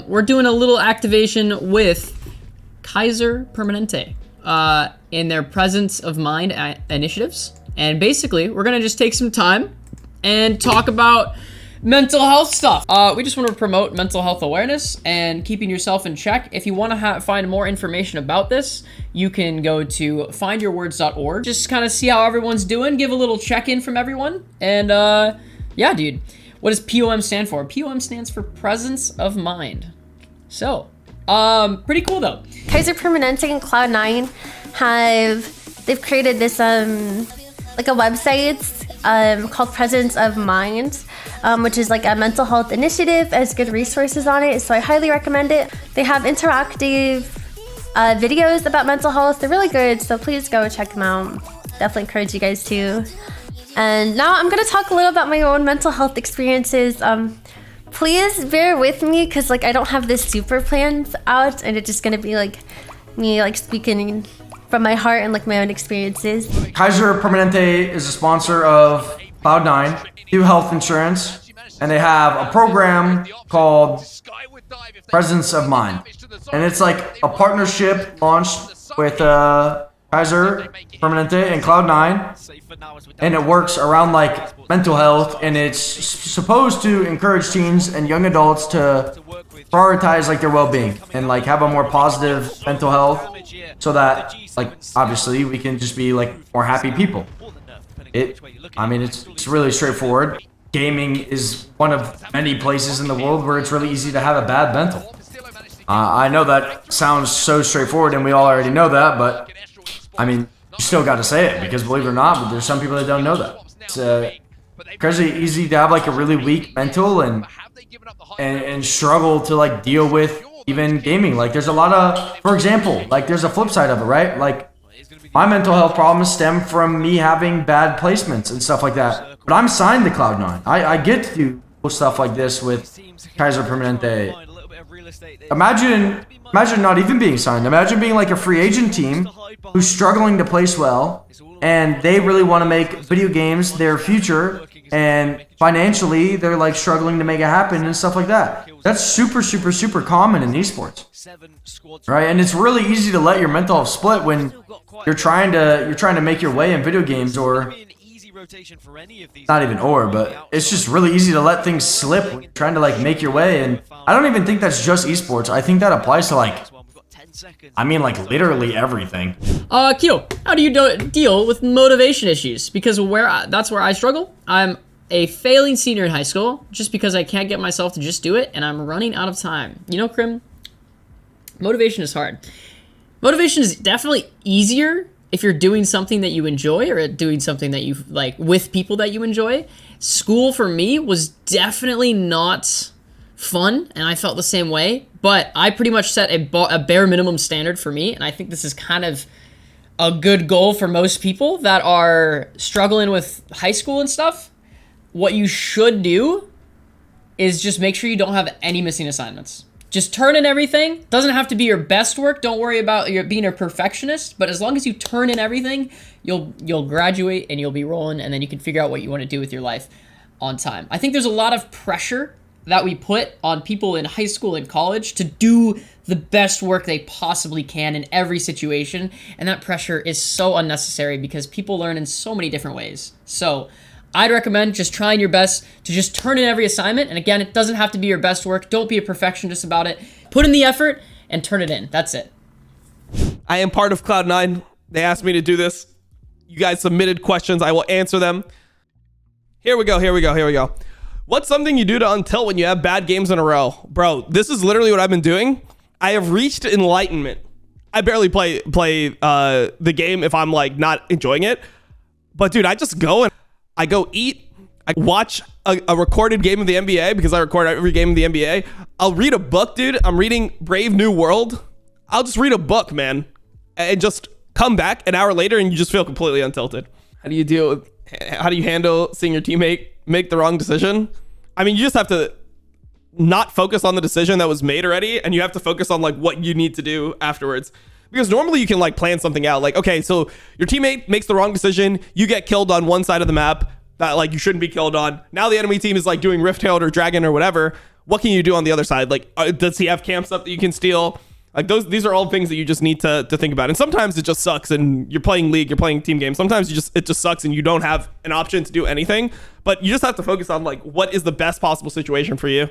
we're doing a little activation with Kaiser Permanente in their Presence of Mind initiatives. And basically, we're going to just take some time and talk about mental health stuff. We just want to promote mental health awareness and keeping yourself in check. If you want to find more information about this, you can go to findyourwords.org. Just kind of see how everyone's doing, give a little check-in from everyone. And yeah, dude. What does POM stand for? POM stands for Presence of Mind. So, pretty cool though. Kaiser Permanente and Cloud9 they've created this like a website called Presence of Mind, which is like a mental health initiative. Has good resources on it, so I highly recommend it. They have interactive videos about mental health. They're really good, so please go check them out. Definitely encourage you guys to. And now I'm gonna talk a little about my own mental health experiences. Please bear with me because like I don't have this super planned out, and it's just gonna be like me like speaking from my heart and like my own experiences. Kaiser Permanente is a sponsor of Cloud9, do health insurance, and they have a program called Presence of Mind, and it's like a partnership launched with Kaiser Permanente and Cloud9, and it works around like mental health, and it's supposed to encourage teens and young adults to prioritize like their well-being and like have a more positive mental health, so that like obviously we can just be like more happy people. I mean it's really straightforward. Gaming is one of many places in the world where it's really easy to have a bad mental. I know that sounds so straightforward and we all already know that, but I mean, you still got to say it because believe it or not, there's some people that don't know that. It's crazy easy to have like a really weak mental and struggle to like deal with even gaming. Like there's a lot of, for example, like there's a flip side of it, right? Like my mental health problems stem from me having bad placements and stuff like that. But I'm signed to Cloud9. I get to do cool stuff like this with Kaiser Permanente. Imagine not even being signed. Imagine being like a free agent team who's struggling to place well, and they really want to make video games their future, and financially they're like struggling to make it happen and stuff like that. That's super common in esports, right? And it's really easy to let your mental health split when you're trying to make your way in video games, or not even but it's just really easy to let things slip when you're trying to like make your way. And I don't even think that's just esports. I think that applies to like, I mean like literally everything. Kyo, how do you deal with motivation issues? Because that's where I struggle. I'm a failing senior in high school just because I can't get myself to just do it, and I'm running out of time. You know, Krim, motivation is hard. Motivation is definitely easier if you're doing something that you enjoy or doing something that you like with people that you enjoy. School for me was definitely not fun, and I felt the same way, but I pretty much set a bare minimum standard for me, and I think this is kind of a good goal for most people that are struggling with high school and stuff. What you should do is just make sure you don't have any missing assignments. Just turn in everything. Doesn't have to be your best work. Don't worry about your being a perfectionist, but as long as you turn in everything, you'll graduate and you'll be rolling, and then you can figure out what you want to do with your life on time. I think there's a lot of pressure that we put on people in high school and college to do the best work they possibly can in every situation, and that pressure is so unnecessary because people learn in so many different ways. So I'd recommend just trying your best to just turn in every assignment. And again, it doesn't have to be your best work. Don't be a perfectionist about it. Put in the effort and turn it in. That's it. I am part of Cloud9. They asked me to do this. You guys submitted questions. I will answer them. Here we go. What's something you do to untilt when you have bad games in a row? Bro, this is literally what I've been doing. I have reached enlightenment. I barely play the game if I'm like not enjoying it. But dude, I just go and I go eat. I watch a recorded game of the NBA because I record every game of the NBA. I'll read a book, dude. I'm reading Brave New World. I'll just read a book, man, and just come back an hour later and you just feel completely untilted. How do you handle seeing your teammate make the wrong decision? I mean, you just have to not focus on the decision that was made already, and you have to focus on like what you need to do afterwards. Because normally you can like plan something out, like, okay, so your teammate makes the wrong decision, you get killed on one side of the map that like you shouldn't be killed on. Now the enemy team is like doing Rift Herald or Dragon or whatever. what can you do on the other side? Like, does he have camp stuff that you can steal? Like these are all things that you just need to think about. And sometimes it just sucks, and you're playing league, you're playing team games. Sometimes it just sucks and you don't have an option to do anything, but you just have to focus on like, what is the best possible situation for you?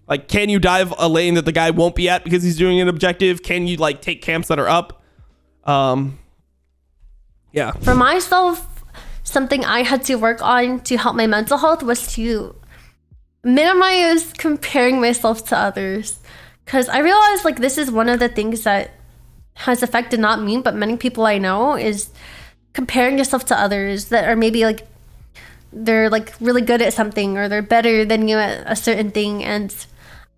Like, can you dive a lane that the guy won't be at because he's doing an objective? Can you like take camps that are up? Yeah. For myself, something I had to work on to help my mental health was to minimize comparing myself to others. Because I realized like this is one of the things that has affected not me, but many people I know, is comparing yourself to others that are maybe like, they're like really good at something, or they're better than you at a certain thing. And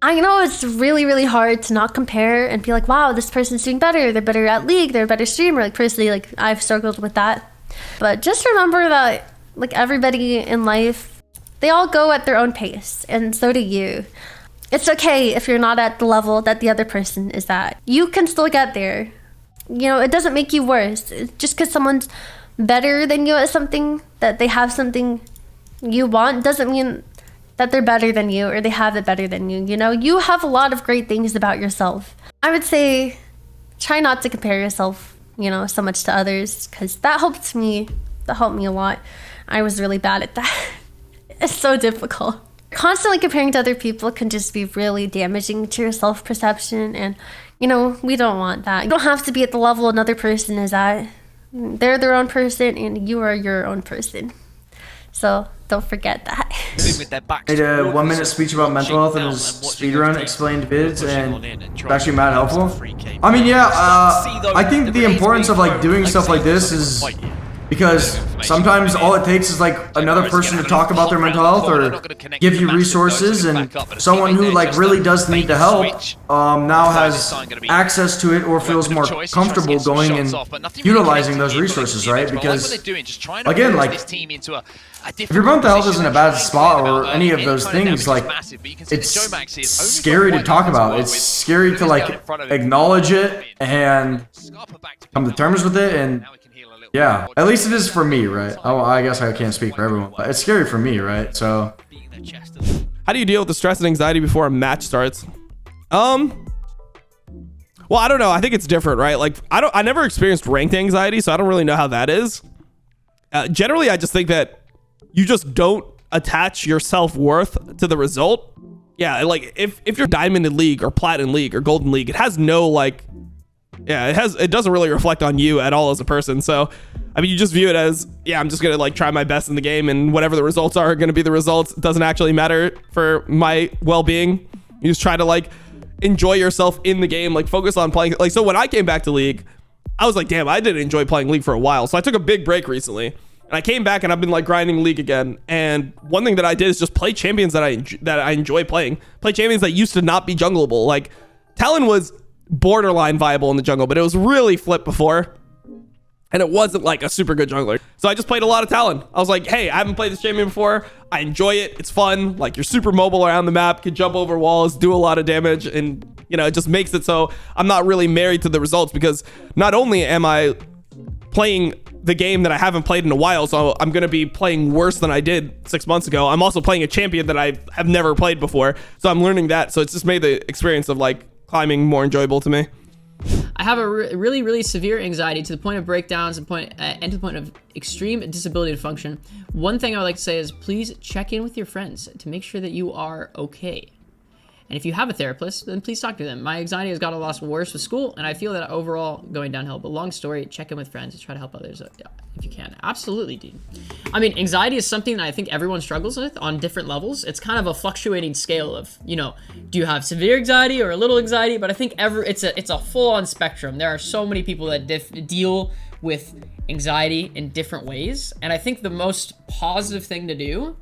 I know it's really, really hard to not compare and be like, wow, this person's doing better. They're better at League. They're a better streamer. Like personally, like I've struggled with that. But just remember that like everybody in life, they all go at their own pace, and so do you. It's okay if you're not at the level that the other person is at. You can still get there. You know, it doesn't make you worse. Just because someone's better than you at something, that they have something you want, doesn't mean that they're better than you or they have it better than you. You know, you have a lot of great things about yourself. I would say try not to compare yourself, you know, so much to others, because that helped me a lot. I was really bad at that. It's so difficult. Constantly comparing to other people can just be really damaging to your self-perception, and you know, we don't want that. You don't have to be at the level another person is at. They're their own person and you are your own person, so don't forget that. Made a 1-minute speech about mental health in his speedrun explained vids, and it's actually mad helpful. I mean, yeah, I think the importance of like doing stuff like this is because sometimes all it takes is like another person to talk about their mental health or give you resources, and someone who like really does need the help now has access to it or feels more comfortable going and utilizing those resources, right? Because again, like if your mental health is in a bad spot or any of those things, like it's scary to talk about. It's scary to like acknowledge it and come to terms with it. And yeah, at least it is for me, right? Oh, I guess I can't speak for everyone, but it's scary for me, right? So how do you deal with the stress and anxiety before a match starts? Well, I don't know. I think it's different, right? Like I never experienced ranked anxiety, so I don't really know how that is. Generally, I just think that you just don't attach your self-worth to the result. Yeah, like if you're diamond in League or platinum League or golden League, it has no like, yeah, it doesn't really reflect on you at all as a person. So I mean, you just view it as, yeah, I'm just gonna like try my best in the game, and whatever the results are gonna be the results. It doesn't actually matter for my well-being. You just try to like enjoy yourself in the game, like focus on playing. Like, so when I came back to League, I was like, damn, I didn't enjoy playing League for a while. So I took a big break recently, and I came back and I've been like grinding League again. And one thing that I did is just play champions that I enjoy playing. Play champions that used to not be jungleable. Like Talon was borderline viable in the jungle, but it was really flipped before, and it wasn't like a super good jungler. So I just played a lot of Talon. I was like, hey, I haven't played this champion before. I enjoy it. It's fun. Like, you're super mobile around the map, can jump over walls, do a lot of damage, and you know, it just makes it so I'm not really married to the results, because not only am I playing the game that I haven't played in a while, so I'm going to be playing worse than I did 6 months ago, I'm also playing a champion that I have never played before. So I'm learning that. So it's just made the experience of like climbing more enjoyable to me. I have a really, really severe anxiety to the point of breakdowns and to the point of extreme disability to function. One thing I would like to say is please check in with your friends to make sure that you are okay. And if you have a therapist, then please talk to them. My anxiety has gotten a lot worse with school, and I feel that overall going downhill. But long story, check in with friends and try to help others if you can. Absolutely, dude. I mean, anxiety is something that I think everyone struggles with on different levels. It's kind of a fluctuating scale of, you know, do you have severe anxiety or a little anxiety? But I think it's a full-on spectrum. There are so many people that deal with anxiety in different ways. And I think the most positive thing to do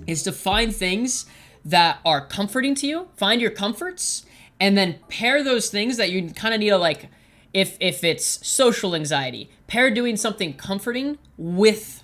is to find things that are comforting to you, find your comforts, and then pair those things that you kind of need to, like, if it's social anxiety, pair doing something comforting with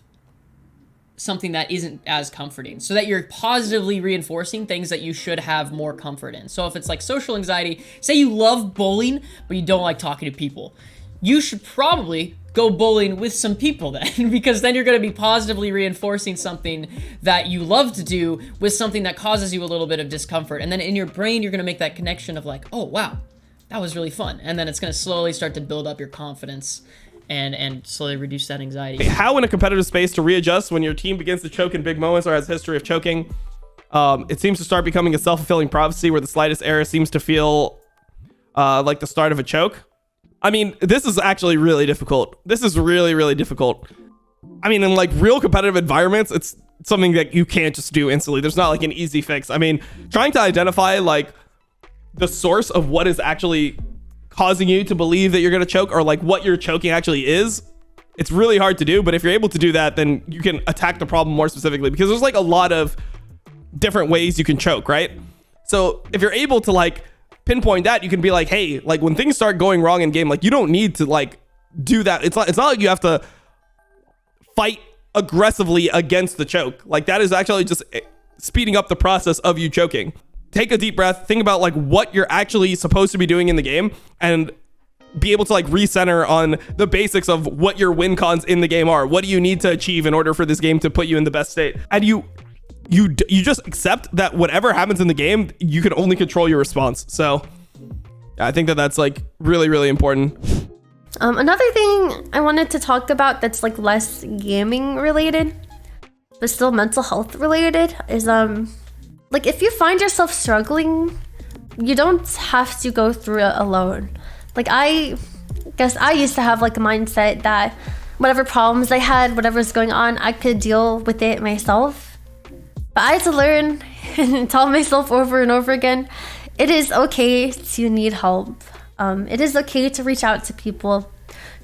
something that isn't as comforting, so that you're positively reinforcing things that you should have more comfort in. So if it's like social anxiety, say you love bowling, but you don't like talking to people, you should probably go bowling with some people then, because then you're going to be positively reinforcing something that you love to do with something that causes you a little bit of discomfort. And then in your brain, you're going to make that connection of like, oh, wow, that was really fun. And then it's going to slowly start to build up your confidence and slowly reduce that anxiety. How in a competitive space to readjust when your team begins to choke in big moments or has a history of choking? It seems to start becoming a self-fulfilling prophecy where the slightest error seems to feel like the start of a choke. I mean, this is actually really difficult. This is really, really difficult. I mean, in like real competitive environments, it's something that you can't just do instantly. There's not like an easy fix. I mean, trying to identify like the source of what is actually causing you to believe that you're going to choke, or like what your choking actually is, it's really hard to do. But if you're able to do that, then you can attack the problem more specifically, because there's like a lot of different ways you can choke, right? So if you're able to like pinpoint that, you can be like, hey, like when things start going wrong in game, like you don't need to like do that. It's not like you have to fight aggressively against the choke. Like that is actually just speeding up the process of you choking. Take a deep breath, think about like what you're actually supposed to be doing in the game, and be able to like recenter on the basics of what your win cons in the game are. What do you need to achieve in order for this game to put you in the best state? And you just accept that whatever happens in the game, you can only control your response. So I think that that's like really, really important. Another thing I wanted to talk about that's like less gaming related, but still mental health related, is like if you find yourself struggling, you don't have to go through it alone. Like I guess I used to have like a mindset that whatever problems I had, whatever's going on, I could deal with it myself. But I had to learn and tell myself over and over again, it is okay to need help. It is okay to reach out to people,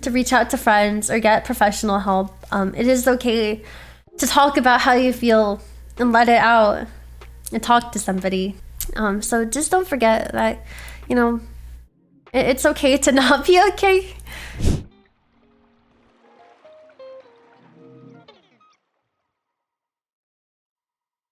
to reach out to friends or get professional help. It is okay to talk about how you feel and let it out and talk to somebody. So just don't forget that, you know, it's okay to not be okay.